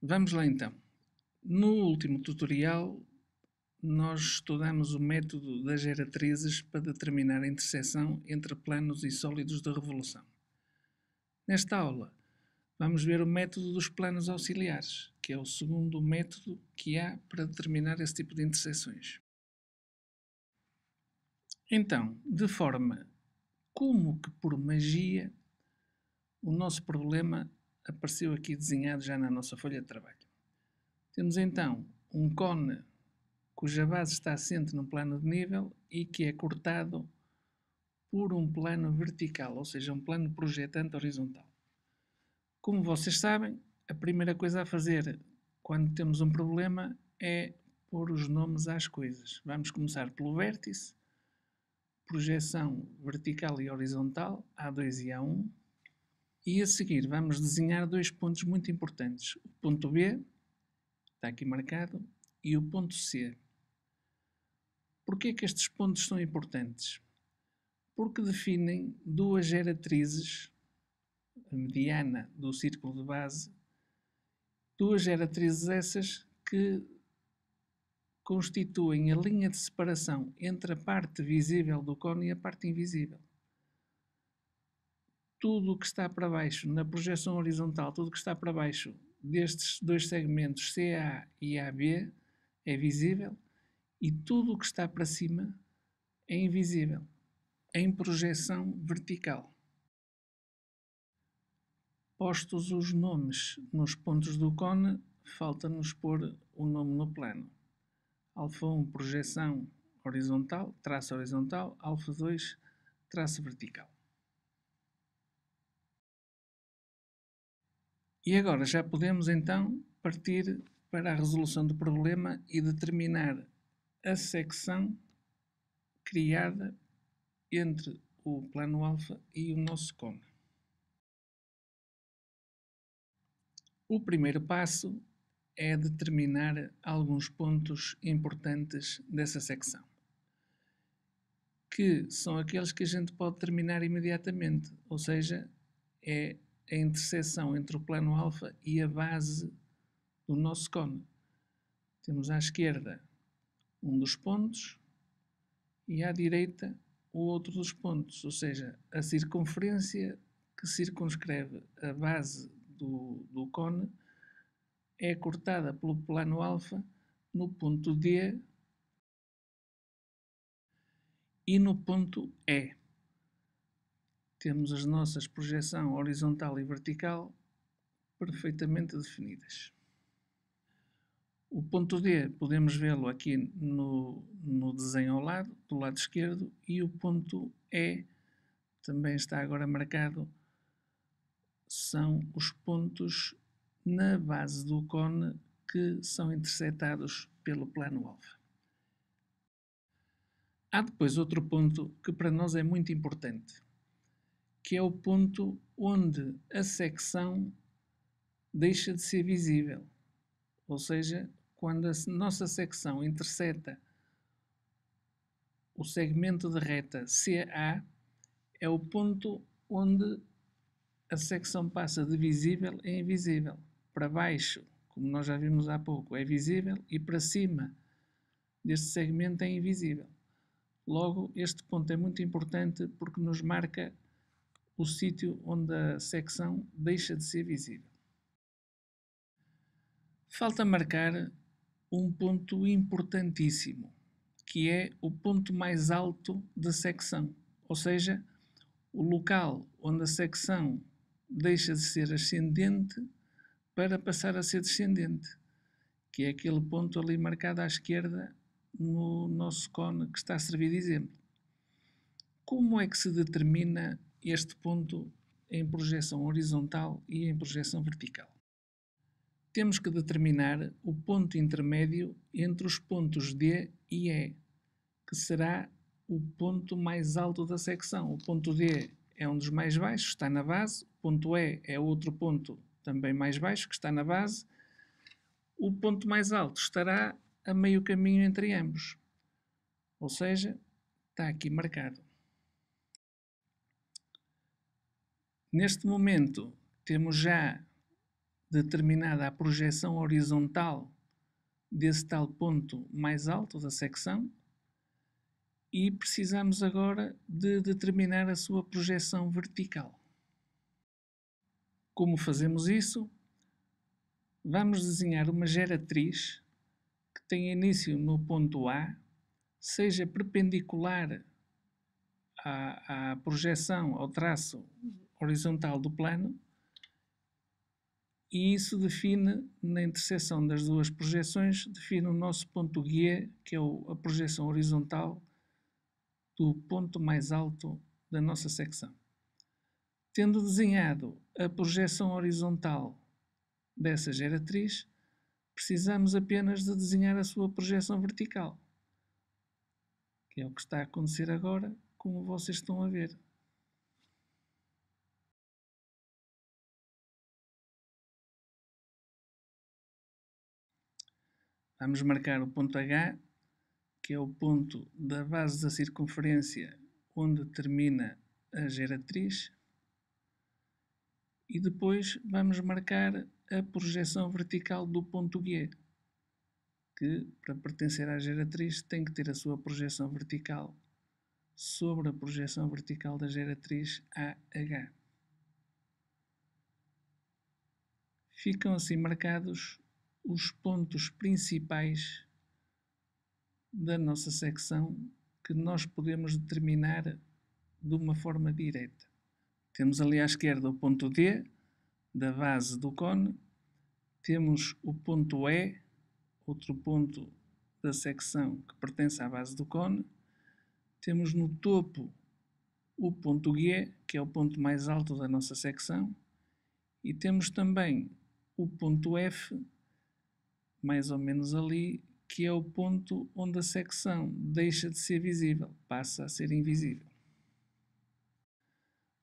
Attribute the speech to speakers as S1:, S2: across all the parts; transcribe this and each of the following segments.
S1: Vamos lá então. No último tutorial, nós estudamos o método das geratrizes para determinar a interseção entre planos e sólidos da revolução. Nesta aula, vamos ver o método dos planos auxiliares, que é o segundo método que há para determinar esse tipo de interseções. Então, de forma como que por magia, o nosso problema apareceu aqui desenhado já na nossa folha de trabalho. Temos então um cone cuja base está assente num plano de nível e que é cortado por um plano vertical, ou seja, um plano projetante horizontal. Como vocês sabem, a primeira coisa a fazer quando temos um problema é pôr os nomes às coisas. Vamos começar pelo vértice, projeção vertical e horizontal, A2 e A1, e a seguir vamos desenhar dois pontos muito importantes. O ponto B, está aqui marcado, e o ponto C. Porquê que estes pontos são importantes? Porque definem duas geratrizes, a mediana do círculo de base, duas geratrizes essas que constituem a linha de separação entre a parte visível do cone e a parte invisível. Tudo o que está para baixo na projeção horizontal, tudo o que está para baixo destes dois segmentos CA e AB é visível e tudo o que está para cima é invisível, em projeção vertical. Postos os nomes nos pontos do cone, falta-nos pôr o nome no plano. Alfa 1, projeção horizontal, traço horizontal, alfa 2, traço vertical. E agora já podemos então partir para a resolução do problema e determinar a secção criada entre o plano alfa e o nosso cone. O primeiro passo é determinar alguns pontos importantes dessa secção, que são aqueles que a gente pode determinar imediatamente, ou seja, é a interseção entre o plano alfa e a base do nosso cone. Temos à esquerda um dos pontos e à direita o outro dos pontos, ou seja, a circunferência que circunscreve a base do cone é cortada pelo plano alfa no ponto D e no ponto E. Temos as nossas projeção horizontal e vertical perfeitamente definidas. O ponto D podemos vê-lo aqui no desenho ao lado, do lado esquerdo, e o ponto E também está agora marcado. São os pontos na base do cone que são intersetados pelo plano alfa. Há depois outro ponto que para nós é muito importante, que é o ponto onde a secção deixa de ser visível. Ou seja, quando a nossa secção interseta o segmento de reta CA, é o ponto onde a secção passa de visível a invisível. Para baixo, como nós já vimos há pouco, é visível e para cima deste segmento é invisível. Logo, este ponto é muito importante porque nos marca o sítio onde a secção deixa de ser visível. Falta marcar um ponto importantíssimo, que é o ponto mais alto da secção, ou seja, o local onde a secção deixa de ser ascendente para passar a ser descendente, que é aquele ponto ali marcado à esquerda no nosso cone que está a servir de exemplo. Como é que se determina este ponto em projeção horizontal e em projeção vertical? Temos que determinar o ponto intermédio entre os pontos D e E, que será o ponto mais alto da secção. O ponto D é um dos mais baixos, está na base. O ponto E é outro ponto também mais baixo, que está na base. O ponto mais alto estará a meio caminho entre ambos. Ou seja, está aqui marcado. Neste momento, temos já determinada a projeção horizontal desse tal ponto mais alto da secção e precisamos agora de determinar a sua projeção vertical. Como fazemos isso? Vamos desenhar uma geratriz que tenha início no ponto A, seja perpendicular à projeção, ao traço horizontal do plano, e isso define, na interseção das duas projeções, define o nosso ponto G, que é a projeção horizontal do ponto mais alto da nossa secção. Tendo desenhado a projeção horizontal dessa geratriz, precisamos apenas de desenhar a sua projeção vertical, que é o que está a acontecer agora, como vocês estão a ver. Vamos marcar o ponto H, que é o ponto da base da circunferência onde termina a geratriz, e depois vamos marcar a projeção vertical do ponto G, que para pertencer à geratriz tem que ter a sua projeção vertical sobre a projeção vertical da geratriz AH. Ficam assim marcados os pontos principais da nossa secção que nós podemos determinar de uma forma direta. Temos ali à esquerda o ponto D, da base do cone, temos o ponto E, outro ponto da secção que pertence à base do cone, temos no topo o ponto G, que é o ponto mais alto da nossa secção, e temos também o ponto F, mais ou menos ali, que é o ponto onde a secção deixa de ser visível, passa a ser invisível.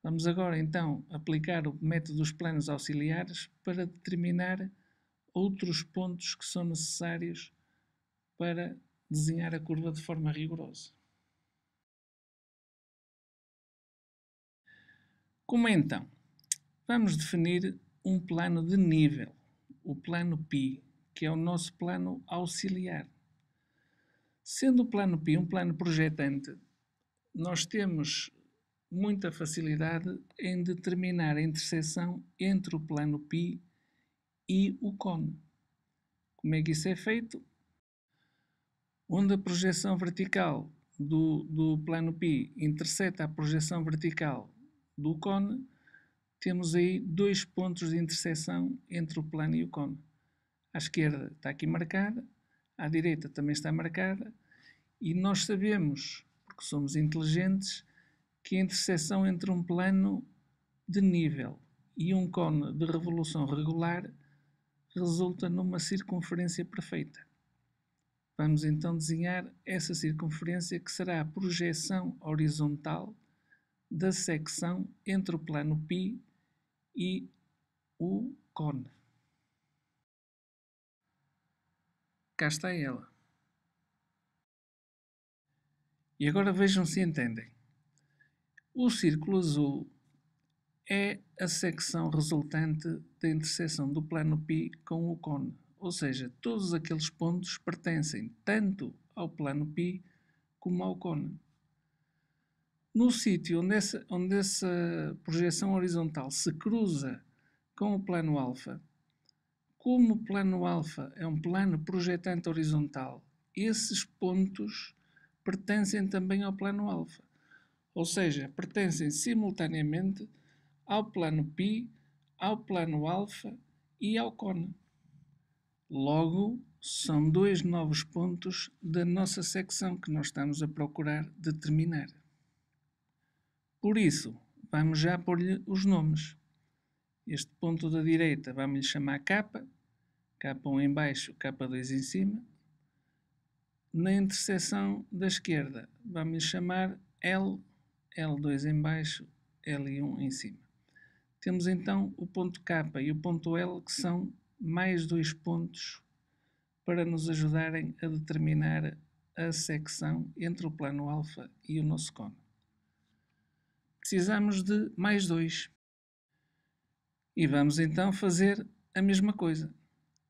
S1: Vamos agora então aplicar o método dos planos auxiliares para determinar outros pontos que são necessários para desenhar a curva de forma rigorosa. Como é então? Vamos definir um plano de nível, o plano π, que é o nosso plano auxiliar. Sendo o plano π um plano projetante, nós temos muita facilidade em determinar a interseção entre o plano π e o cone. Como é que isso é feito? Onde a projeção vertical do plano π interseta a projeção vertical do cone, temos aí dois pontos de interseção entre o plano e o cone. À esquerda está aqui marcada, à direita também está marcada, e nós sabemos, porque somos inteligentes, que a interseção entre um plano de nível e um cone de revolução regular resulta numa circunferência perfeita. Vamos então desenhar essa circunferência, que será a projeção horizontal da secção entre o plano π e o cone. Cá está ela. E agora vejam se entendem. O círculo azul é a secção resultante da interseção do plano π com o cone, ou seja, todos aqueles pontos pertencem tanto ao plano π como ao cone. No sítio onde essa projeção horizontal se cruza com o plano alfa, como o plano alfa é um plano projetante horizontal, esses pontos pertencem também ao plano alfa, ou seja, pertencem simultaneamente ao plano π, ao plano alfa e ao cone. Logo, são dois novos pontos da nossa secção que nós estamos a procurar determinar. Por isso, vamos já pôr-lhe os nomes. Este ponto da direita vamos-lhe chamar K, K1 em baixo, K2 em cima. Na interseção da esquerda vamos-lhe chamar L, L2 em baixo, L1 em cima. Temos então o ponto K e o ponto L, que são mais dois pontos para nos ajudarem a determinar a secção entre o plano alfa e o nosso cone. Precisamos de mais dois. E vamos então fazer a mesma coisa.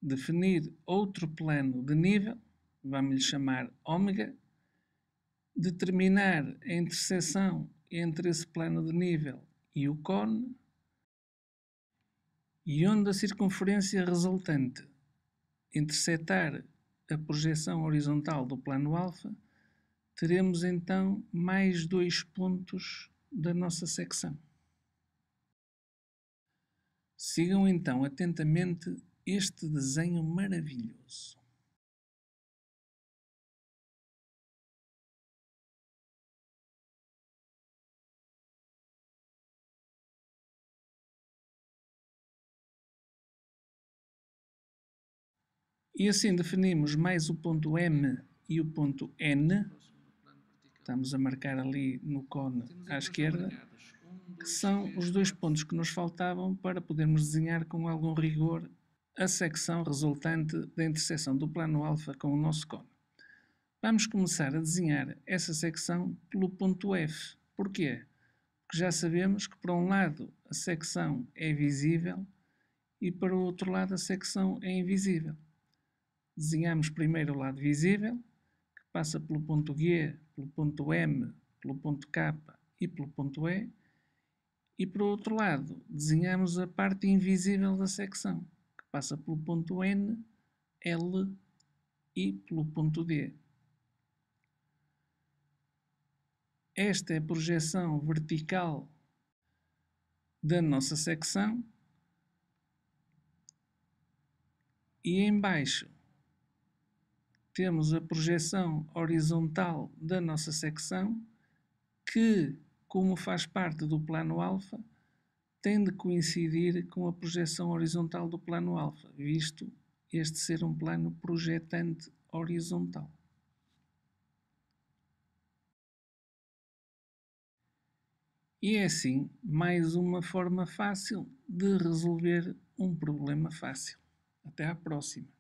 S1: Definir outro plano de nível, vamos-lhe chamar ômega, determinar a interseção entre esse plano de nível e o cone, e onde a circunferência resultante intersetar a projeção horizontal do plano alfa, teremos então mais 2 pontos da nossa secção. Sigam então atentamente este desenho maravilhoso. E assim definimos mais o ponto M e o ponto N. Estamos a marcar ali no cone à esquerda, que são os 2 pontos que nos faltavam para podermos desenhar com algum rigor a secção resultante da interseção do plano alfa com o nosso cone. Vamos começar a desenhar essa secção pelo ponto F. Porquê? Porque já sabemos que para um lado a secção é visível e para o outro lado a secção é invisível. Desenhamos primeiro o lado visível, que passa pelo ponto G, pelo ponto M, pelo ponto K e pelo ponto E. E por outro lado, desenhamos a parte invisível da secção, que passa pelo ponto N, L e pelo ponto D. Esta é a projeção vertical da nossa secção e em baixo temos a projeção horizontal da nossa secção que, como faz parte do plano alfa, tem de coincidir com a projeção horizontal do plano alfa, visto este ser um plano projetante horizontal. E é assim mais uma forma fácil de resolver um problema fácil. Até à próxima!